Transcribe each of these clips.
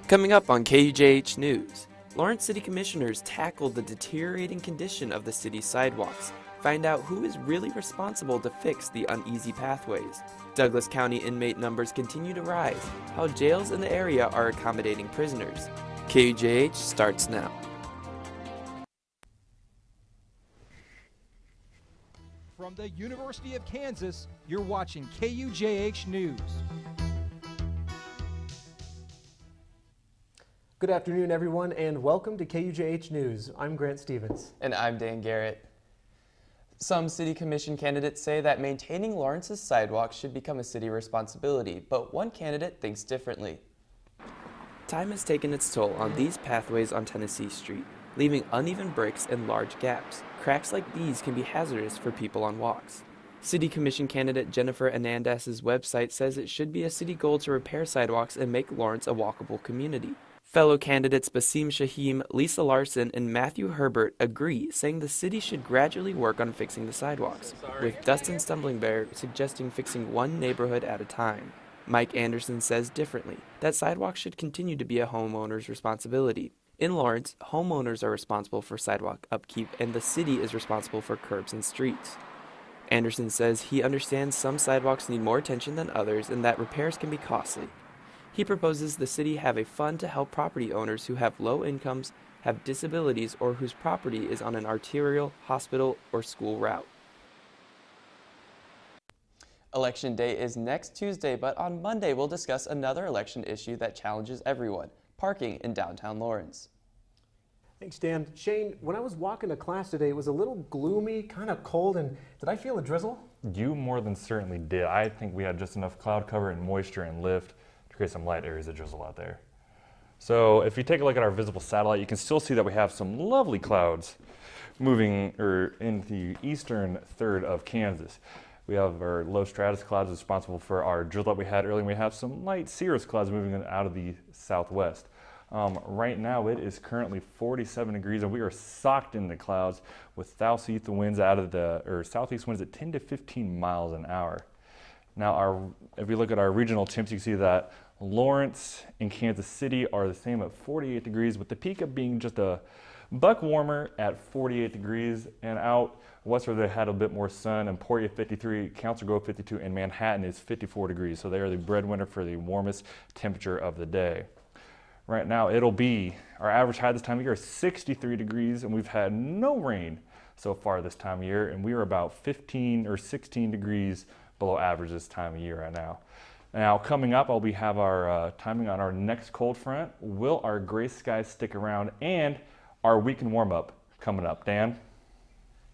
Coming up on KUJH News, Lawrence City Commissioners tackle the deteriorating condition of the city's sidewalks. Find out who is really responsible to fix the uneasy pathways. Douglas County inmate numbers continue to rise. How jails in the area are accommodating prisoners. KUJH starts now. From the University of Kansas, you're watching KUJH News. Good afternoon, everyone, and welcome to KUJH News. I'm Grant Stevens. And I'm Dan Garrett. Some city commission candidates say that maintaining Lawrence's sidewalks should become a city responsibility, but one candidate thinks differently. Time has taken its toll on these pathways on Tennessee Street, leaving uneven bricks and large gaps. Cracks like these can be hazardous for people on walks. City Commission candidate Jennifer Anandas's website says it should be a city goal to repair sidewalks and make Lawrence a walkable community. Fellow candidates Basim Shahim, Lisa Larson, and Matthew Herbert agree, saying the city should gradually work on fixing the sidewalks, with Dustin Stumblingbear suggesting fixing one neighborhood at a time. Mike Anderson says differently, that sidewalks should continue to be a homeowner's responsibility. In Lawrence, homeowners are responsible for sidewalk upkeep and the city is responsible for curbs and streets. Anderson says he understands some sidewalks need more attention than others and that repairs can be costly. He proposes the city have a fund to help property owners who have low incomes, have disabilities, or whose property is on an arterial, hospital, or school route. Election day is next Tuesday, but on Monday we'll discuss another election issue that challenges everyone: parking in downtown Lawrence. Thanks, Dan. Shane, when I was walking to class today, it was a little gloomy, kind of cold, and did I feel a drizzle? You more than certainly did. I think we had just enough cloud cover and moisture and lift to create some light areas of drizzle out there. So if you take a look at our visible satellite, you can still see that we have some lovely clouds moving in the eastern third of Kansas. We have our low stratus clouds responsible for our drizzle that we had earlier, and we have some light cirrus clouds moving out of the southwest. Right now it is currently 47 degrees and we are socked in the clouds with southeast winds southeast winds at 10 to 15 miles an hour. Now if we look at our regional temps, you can see that Lawrence and Kansas City are the same at 48 degrees, with the peak of being just a buck warmer at 48 degrees, and out west where they had a bit more sun, Emporia 53, Council Grove 52, and Manhattan is 54 degrees. So they are the breadwinner for the warmest temperature of the day. Right now it'll be, our average high this time of year is 63 degrees, and we've had no rain so far this time of year, and we are about 15 or 16 degrees below average this time of year right now. Now coming up, we have our timing on our next cold front. Will our gray skies stick around, and our weekend warm-up coming up. Dan?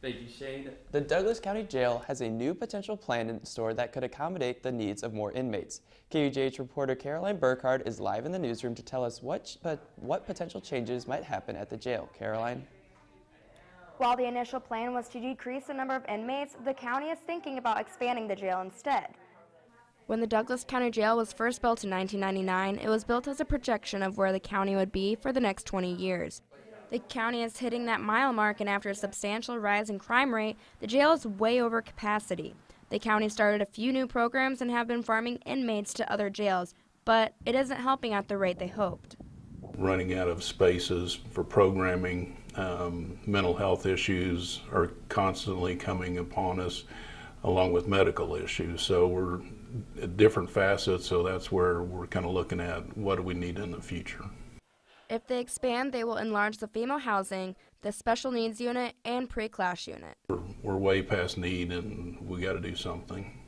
Thank you, Shane. The Douglas County Jail has a new potential plan in store that could accommodate the needs of more inmates. KUJH reporter Caroline Burkhardt is live in the newsroom to tell us what potential changes might happen at the jail. Caroline? While the initial plan was to decrease the number of inmates, the county is thinking about expanding the jail instead. When the Douglas County Jail was first built in 1999, it was built as a projection of where the county would be for the next 20 years. The county is hitting that mile mark, and after a substantial rise in crime rate, the jail is way over capacity. The county started a few new programs and have been farming inmates to other jails, but it isn't helping at the rate they hoped. Running out of spaces for programming, mental health issues are constantly coming upon us, along with medical issues. So we're at different facets, so that's where we're kind of looking at what do we need in the future. If they expand, they will enlarge the female housing, the special needs unit, and pre-class unit. We're way past need and we got to do something.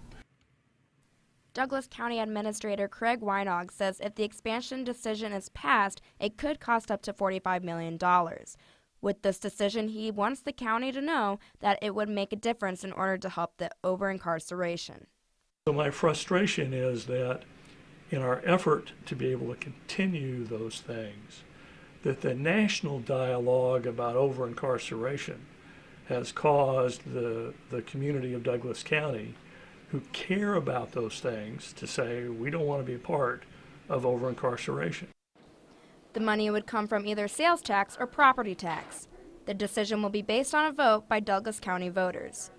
Douglas County Administrator Craig Weinog says if the expansion decision is passed, it could cost up to $45 million. With this decision, he wants the county to know that it would make a difference in order to help the over-incarceration. So my frustration is that in our effort to be able to continue those things, that the national dialogue about over-incarceration has caused the community of Douglas County, who care about those things, to say we don't want to be a part of over-incarceration. The money would come from either sales tax or property tax. The decision will be based on a vote by Douglas County voters.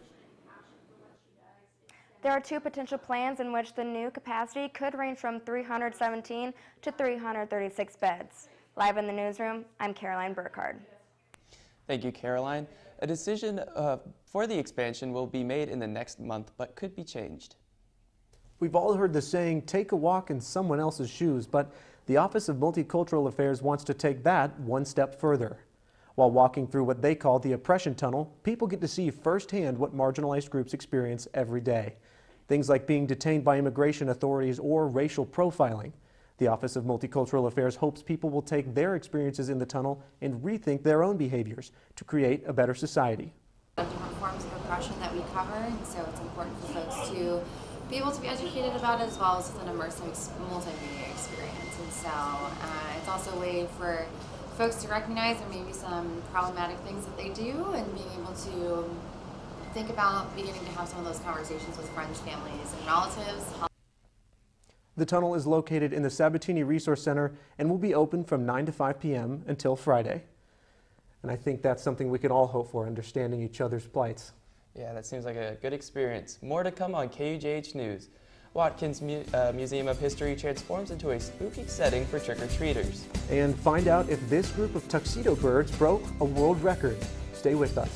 There are 2 potential plans in which the new capacity could range from 317 to 336 beds. Live in the newsroom, I'm Caroline Burkhardt. Thank you, Caroline. A decision for the expansion will be made in the next month, but could be changed. We've all heard the saying, take a walk in someone else's shoes, but the Office of Multicultural Affairs wants to take that one step further. While walking through what they call the oppression tunnel, people get to see firsthand what marginalized groups experience every day. Things like being detained by immigration authorities or racial profiling. The Office of Multicultural Affairs hopes people will take their experiences in the tunnel and rethink their own behaviors to create a better society. Different forms of oppression that we cover, and so it's important for folks to be able to be educated about it, as well as with an immersive multimedia experience. And so it's also a way for folks to recognize there may be some problematic things that they do, and being able to think about beginning to have some of those conversations with friends, families, and relatives. The tunnel is located in the Sabatini Resource Center and will be open from 9 to 5 p.m. until Friday. And I think that's something we can all hope for, understanding each other's plights. Yeah, that seems like a good experience. More to come on KUJH News. Watkins Museum of History transforms into a spooky setting for trick-or-treaters. And find out if this group of tuxedo birds broke a world record. Stay with us.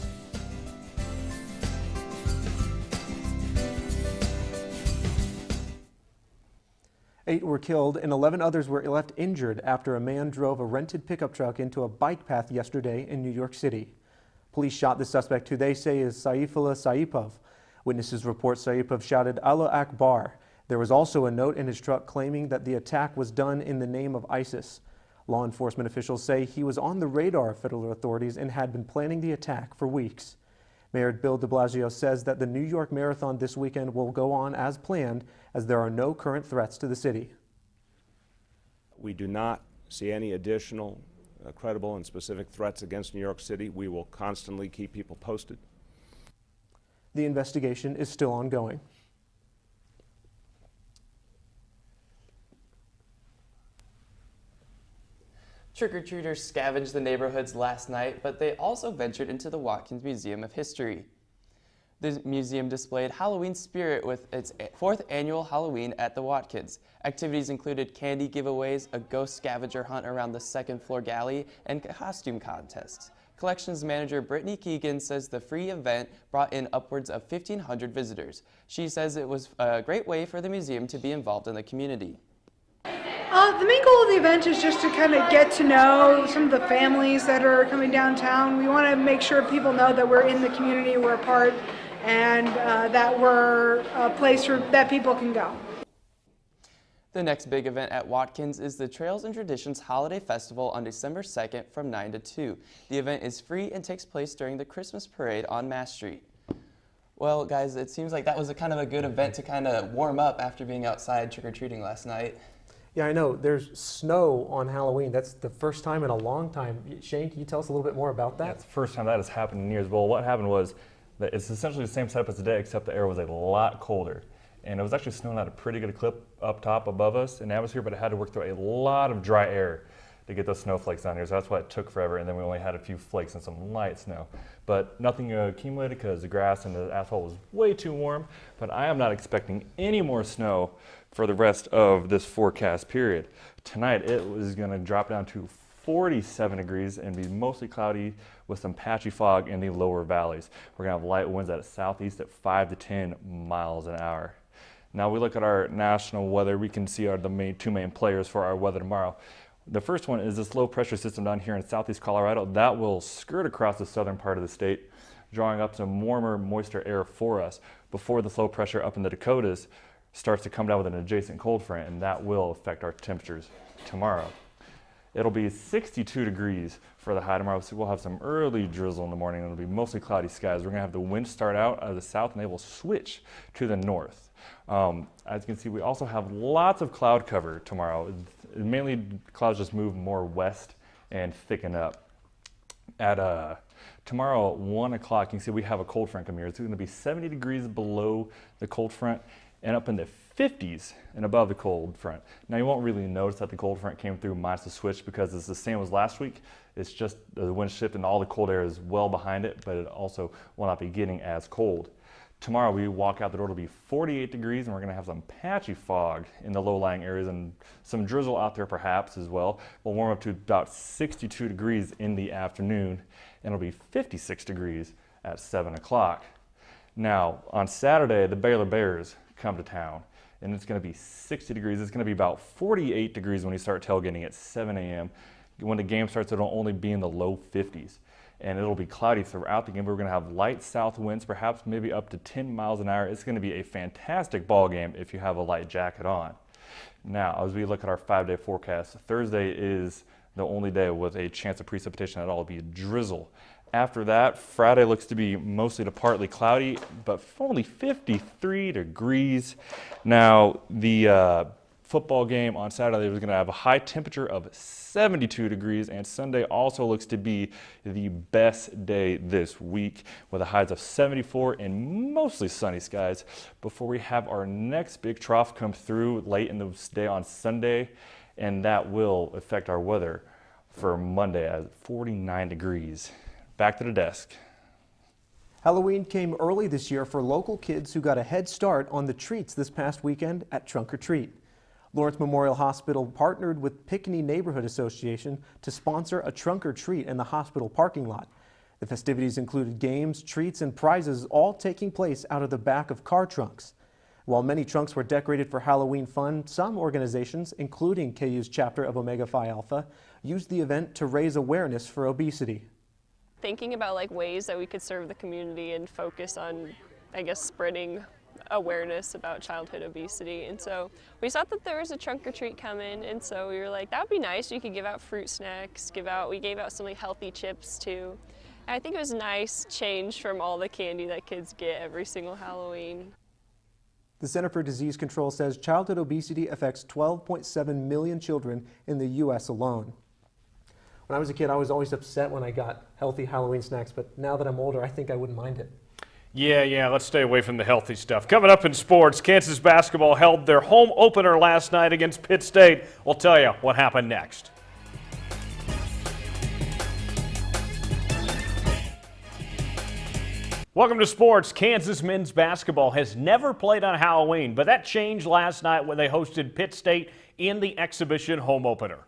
Eight were killed and 11 others were left injured after a man drove a rented pickup truck into a bike path yesterday in New York City. Police shot the suspect, who they say is Saifullah Saipov. Witnesses report Saipov shouted Allah Akbar. There was also a note in his truck claiming that the attack was done in the name of ISIS. Law enforcement officials say he was on the radar of federal authorities and had been planning the attack for weeks. Mayor Bill de Blasio says that the New York Marathon this weekend will go on as planned, as there are no current threats to the city. We do not see any additional credible and specific threats against New York City. We will constantly keep people posted. The investigation is still ongoing. Trick-or-treaters scavenged the neighborhoods last night, but they also ventured into the Watkins Museum of History. The museum displayed Halloween spirit with its 4th annual Halloween at the Watkins. Activities included candy giveaways, a ghost scavenger hunt around the 2nd floor galley, and costume contests. Collections manager Brittany Keegan says the free event brought in upwards of 1,500 visitors. She says it was a great way for the museum to be involved in the community. The main goal of the event is just to kind of get to know some of the families that are coming downtown. We want to make sure people know that we're in the community, we're a part, and that we're a place that people can go. The next big event at Watkins is the Trails and Traditions Holiday Festival on December 2nd from 9 to 2. The event is free and takes place during the Christmas parade on Mass Street. Well, guys, it seems like that was a kind of a good event to kind of warm up after being outside trick-or-treating last night. Yeah, I know. There's snow on Halloween. That's the first time in a long time. Shane, can you tell us a little bit more about that? Yeah, it's the first time that has happened in years. Well, what happened was that it's essentially the same setup as today, except the air was a lot colder. And it was actually snowing at a pretty good clip up top above us in the atmosphere, but it had to work through a lot of dry air to get those snowflakes down here. So that's why it took forever. And then we only had a few flakes and some light snow. But nothing accumulated because the grass and the asphalt was way too warm. But I am not expecting any more snow for the rest of this forecast period. Tonight it was going to drop down to 47 degrees and be mostly cloudy with some patchy fog in the lower valleys. We're going to have light winds at southeast at 5 to 10 miles an hour. Now we look at our national weather, we can see the two main players for our weather tomorrow. The first one is this low pressure system down here in southeast Colorado that will skirt across the southern part of the state, drawing up some warmer, moisture air for us before the low pressure up in the Dakotas starts to come down with an adjacent cold front, and that will affect our temperatures tomorrow. It'll be 62 degrees for the high tomorrow, so we'll have some early drizzle in the morning, and it'll be mostly cloudy skies. We're going to have the wind start out of the south, and they will switch to the north. As you can see, we also have lots of cloud cover tomorrow. Mainly, clouds just move more west and thicken up. At tomorrow at 1 o'clock, you can see we have a cold front coming here. It's going to be 70 degrees below the cold front and up in the 50s and above the cold front. Now you won't really notice that the cold front came through minus the switch because it's the same as last week. It's just the wind shift and all the cold air is well behind it, but it also will not be getting as cold. Tomorrow we walk out the door, it'll be 48 degrees, and we're going to have some patchy fog in the low-lying areas and some drizzle out there perhaps as well. We'll warm up to about 62 degrees in the afternoon, and it'll be 56 degrees at 7 o'clock. Now, on Saturday, the Baylor Bears come to town, and it's going to be 60 degrees. It's going to be about 48 degrees when we start tailgating at 7 a.m. When the game starts, it'll only be in the low 50s, and it'll be cloudy throughout the game. We're going to have light south winds, perhaps maybe up to 10 miles an hour. It's going to be a fantastic ball game if you have a light jacket on. Now, as we look at our 5-day forecast, Thursday is the only day with a chance of precipitation at all. It'll be a drizzle. After that, Friday looks to be mostly to partly cloudy, but only 53 degrees. Now, the football game on Saturday was going to have a high temperature of 72 degrees, and Sunday also looks to be the best day this week with a highs of 74 and mostly sunny skies before we have our next big trough come through late in the day on Sunday, and that will affect our weather for Monday at 49 degrees. Back to the desk. Halloween came early this year for local kids who got a head start on the treats this past weekend at Trunk or Treat. Lawrence Memorial Hospital partnered with Pinckney Neighborhood Association to sponsor a trunk or treat in the hospital parking lot. The festivities included games, treats, and prizes, all taking place out of the back of car trunks. While many trunks were decorated for Halloween fun, some organizations, including KU's chapter of Omega Phi Alpha, used the event to raise awareness for obesity. Thinking about like ways that we could serve the community and focus on, I guess, spreading awareness about childhood obesity. And so we thought that there was a trunk or treat coming, and so we were like, that would be nice. You could give out fruit snacks, we gave out some like healthy chips too. And I think it was a nice change from all the candy that kids get every single Halloween. The Center for Disease Control says childhood obesity affects 12.7 million children in the U.S. alone. When I was a kid, I was always upset when I got healthy Halloween snacks, but now that I'm older, I think I wouldn't mind it. Yeah, let's stay away from the healthy stuff. Coming up in sports, Kansas basketball held their home opener last night against Pitt State. We'll tell you what happened next. Welcome to sports. Kansas men's basketball has never played on Halloween, but that changed last night when they hosted Pitt State in the exhibition home opener.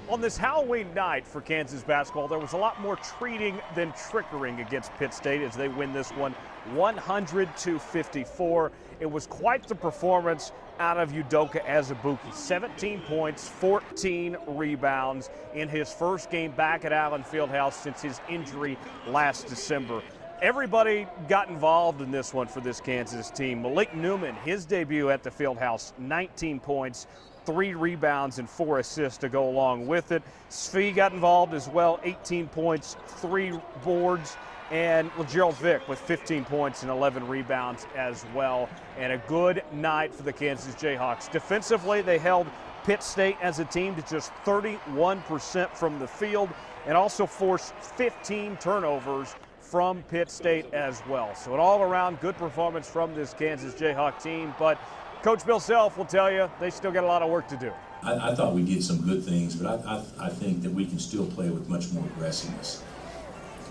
On this Halloween night for Kansas basketball, there was a lot more treating than trickering against Pitt State as they win this one 100-54. It was quite the performance out of Udoka Azubuike. 17 points, 14 rebounds in his first game back at Allen Fieldhouse since his injury last December. Everybody got involved in this one for this Kansas team. Malik Newman, his debut at the Fieldhouse, 19 points, 3 rebounds and 4 assists to go along with it. Svi got involved as well, 18 points, 3 boards, and Gerald Vick with 15 points and 11 rebounds as well. And a good night for the Kansas Jayhawks. Defensively, they held Pitt State as a team to just 31% from the field and also forced 15 turnovers from Pitt State as well. So an all-around good performance from this Kansas Jayhawk team, but Coach Bill Self will tell you they still got a lot of work to do. I thought we did some good things, but I think that we can still play with much more aggressiveness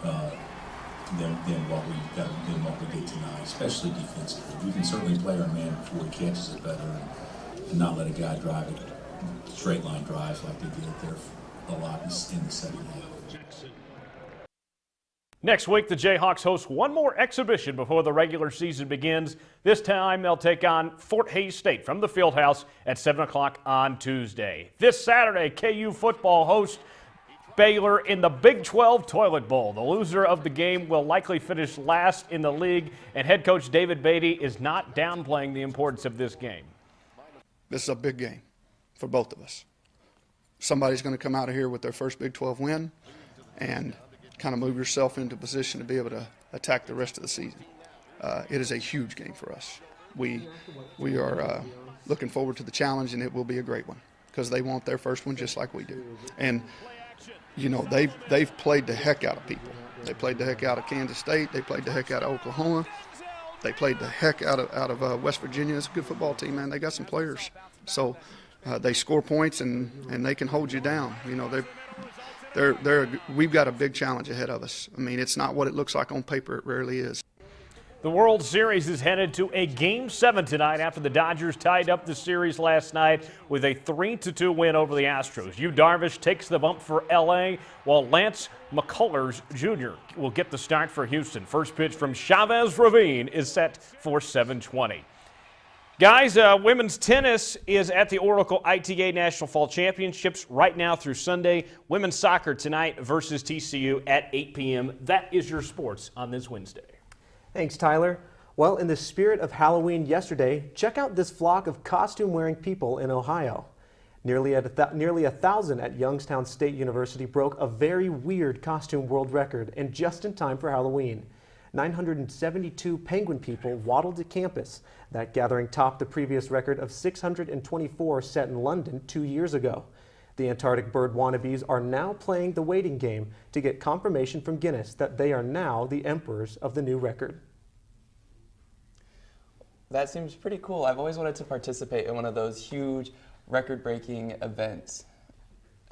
than what we did tonight, especially defensively. We can certainly play our man before he catches it better and not let a guy drive it straight line drives like they did there a lot in the second half. Next week, the Jayhawks host one more exhibition before the regular season begins. This time, they'll take on Fort Hays State from the Fieldhouse at 7 o'clock on Tuesday. This Saturday, KU football hosts Baylor in the Big 12 Toilet Bowl. The loser of the game will likely finish last in the league, and head coach David Beatty is not downplaying the importance of this game. This is a big game for both of us. Somebody's going to come out of here with their first Big 12 win and kind of move yourself into position to be able to attack the rest of the season. It is a huge game for us. We are looking forward to the challenge, and it will be a great one because they want their first one just like we do. And you know, they've played the heck out of people. They played the heck out of Kansas State. They played the heck out of Oklahoma. They played the heck out of West Virginia. It's a good football team, man. They got some players, so they score points and they can hold you down. You know, we've got a big challenge ahead of us. I mean, it's not what it looks like on paper. It rarely is. The World Series is headed to a Game 7 tonight after the Dodgers tied up the series last night with a 3-2 win over the Astros. Yu Darvish takes the bump for L.A., while Lance McCullers Jr. will get the start for Houston. First pitch from Chavez Ravine is set for 7:20. Guys, women's tennis is at the Oracle ITA National Fall Championships right now through Sunday. Women's soccer tonight versus TCU at 8 p.m. That is your sports on this Wednesday. Thanks, Tyler. Well, in the spirit of Halloween yesterday, check out this flock of costume-wearing people in Ohio. Nearly 1,000 at Youngstown State University broke a very weird costume world record, and just in time for Halloween. 972 penguin people waddled to campus. That gathering topped the previous record of 624 set in London 2 years ago. The Antarctic bird wannabes are now playing the waiting game to get confirmation from Guinness that they are now the emperors of the new record. That seems pretty cool. I've always wanted to participate in one of those huge record-breaking events.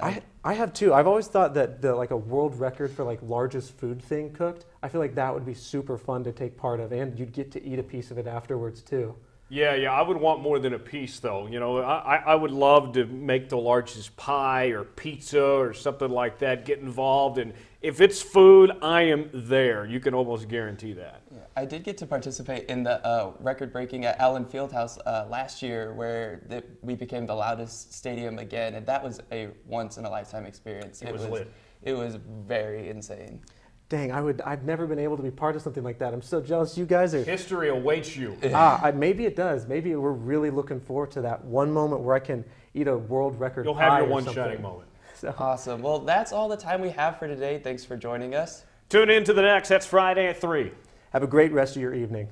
I have too. I've always thought that like a world record for like largest food thing cooked, I feel like that would be super fun to take part of, and you'd get to eat a piece of it afterwards too. Yeah, I would want more than a piece, though. You know, I would love to make the largest pie or pizza or something like that, get involved, and if it's food, I am there. You can almost guarantee that. Yeah, I did get to participate in the record-breaking at Allen Fieldhouse last year, where we became the loudest stadium again, and that was a once-in-a-lifetime experience. It was lit. It was very insane. Dang, I've never been able to be part of something like that. I'm so jealous. You guys are. History awaits you. Maybe it does. Maybe we're really looking forward to that one moment where I can eat a world record. You'll have your one shining moment. So. Awesome. Well, that's all the time we have for today. Thanks for joining us. Tune in to the next. That's Friday at 3. Have a great rest of your evening.